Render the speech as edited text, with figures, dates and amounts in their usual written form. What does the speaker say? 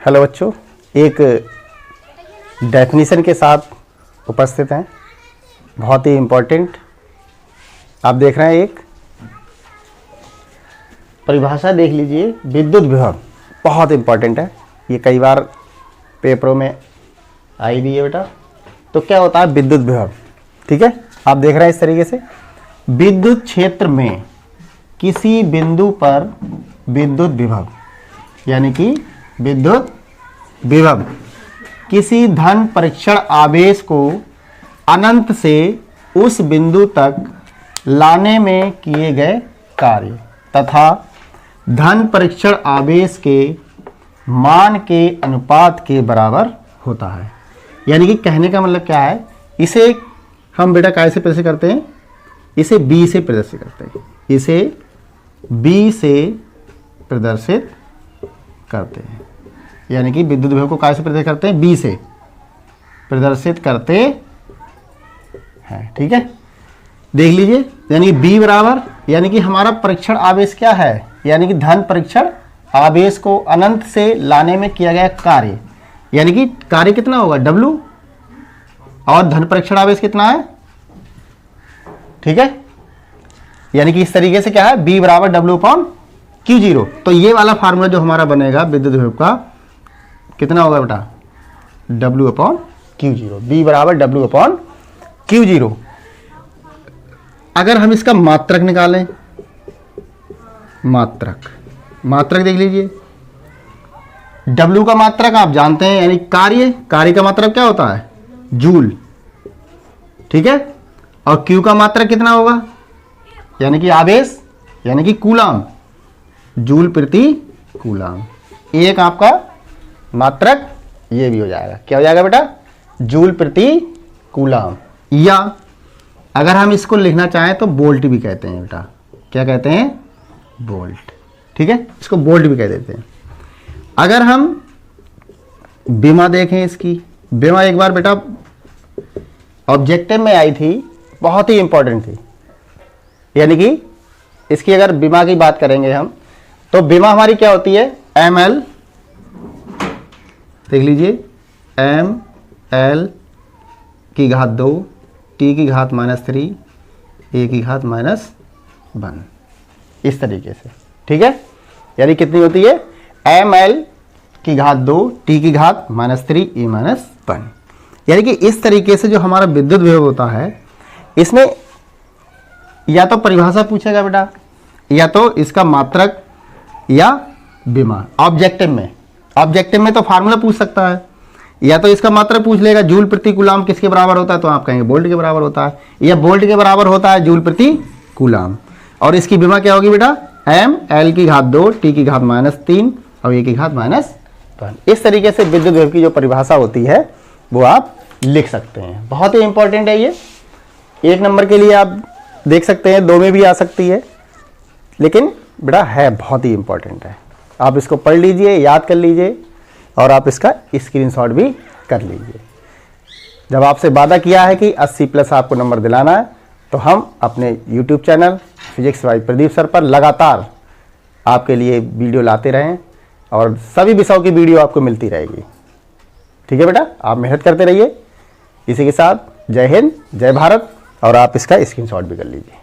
Hello बच्चों, एक definition के साथ उपस्थित हैं, बहुत ही इम्पोर्टेंट। आप देख रहे हैं एक परिभाषा, देख लीजिए। विद्युत विभव बहुत इम्पोर्टेंट है, ये कई बार पेपरों में आई भी है बेटा। तो क्या होता है विद्युत विभव? ठीक है, आप देख रहे हैं इस तरीके से, विद्युत क्षेत्र में किसी बिंदु पर विद्युत विभव, यानी कि विद्युत विभव किसी धन परीक्षण आवेश को अनंत से उस बिंदु तक लाने में किए गए कार्य तथा धन परीक्षण आवेश के मान के अनुपात के बराबर होता है। यानी कि कहने का मतलब क्या है, इसे हम बेटा कैसे प्रदर्शित करते हैं? इसे B से प्रदर्शित करते हैं, इसे B से प्रदर्शित करते हैं। यानी कि विद्युत विभव को कैसे प्रदर्शित करते हैं? B से प्रदर्शित करते हैं। ठीक है, देख लीजिए। यानी कि B बराबर, यानी कि हमारा परीक्षण आवेश क्या है? यानी कि धन परीक्षण आवेश को अनंत से लाने में किया गया कार्य, यानी कि कार्य कितना होगा? W, और धन परीक्षण आवेश कितना है? ठीक है, यानी कि इस तरीके से क्या है, B बराबर W/Q0। तो ये वाला फार्मूला जो हमारा बनेगा विद्युत विभव का, कितना होगा बेटा? W/Q0, B बराबर W/Q0। अगर हम इसका मात्रक निकालें, मात्रक देख लीजिए। W का मात्रक आप जानते हैं, यानी कार्य का मात्रक क्या होता है? जूल। ठीक है, और Q का मात्रक कितना होगा? यानी कि आवेश, यानी कि कूलाम, जूल प्रति कूलाम। एक आपका मात्रक ये भी हो जाएगा, क्या हो जाएगा बेटा? जूल प्रति कूलाम। या अगर हम इसको लिखना चाहें तो वोल्ट भी कहते हैं बेटा। क्या कहते हैं? वोल्ट। ठीक है, इसको वोल्ट भी कह देते हैं। अगर हम बीमा देखें, इसकी बीमा एक बार बेटा ऑब्जेक्टिव में आई थी, बहुत ही इंपॉर्टेंट थी। यानी कि इसकी अगर बीमा की बात करेंगे हम, तो बीमा हमारी क्या होती है? ml, देख लीजिए, ml की घात 2, t की घात -3, a की घात -1, इस तरीके से। ठीक है, यानी कितनी होती है? ml की घात 2, t की घात -3, a -1। यानी कि इस तरीके से जो हमारा विद्युत विभव होता है, इसमें या तो परिभाषा पूछेगा बेटा, या तो इसका मात्रक, या बीमा। ऑब्जेक्टिव में तो फार्मूला पूछ सकता है, या तो इसका मात्रक पूछ लेगा, जूल प्रति कूलाम किसके बराबर होता है, तो आप कहेंगे वोल्ट के बराबर होता है, या वोल्ट के बराबर होता है जूल प्रति कूलाम। और इसकी बीमा क्या होगी बेटा? ml की घात 2, t की घात -3 और a की घात -1। इस तरीके से विद्युत विभव की जो परिभाषा होती है वो आप लिख सकते हैं। बहुत ही इंपॉर्टेंट है ये, 1 नंबर के लिए आप देख सकते हैं, 2 में भी आ सकती है, लेकिन बेटा है बहुत ही इंपॉर्टेंट है। आप इसको पढ़ लीजिए, याद कर लीजिए, और आप इसका स्क्रीनशॉट भी कर लीजिए। जब आपसे वादा किया है कि 80+ आपको नंबर दिलाना है, तो हम अपने YouTube channel physics bye Pradeep sir पर लगातार आपके लिए वीडियो लाते रहें, और सभी विषयों की वीडियो आपको मिलती रहेगी। ठीक है बेटा, आप मेहनत करते रहिए। इसी के साथ जय हिंद, जय भारत, और आप इसका स्क्रीनशॉट भी कर लीजिए।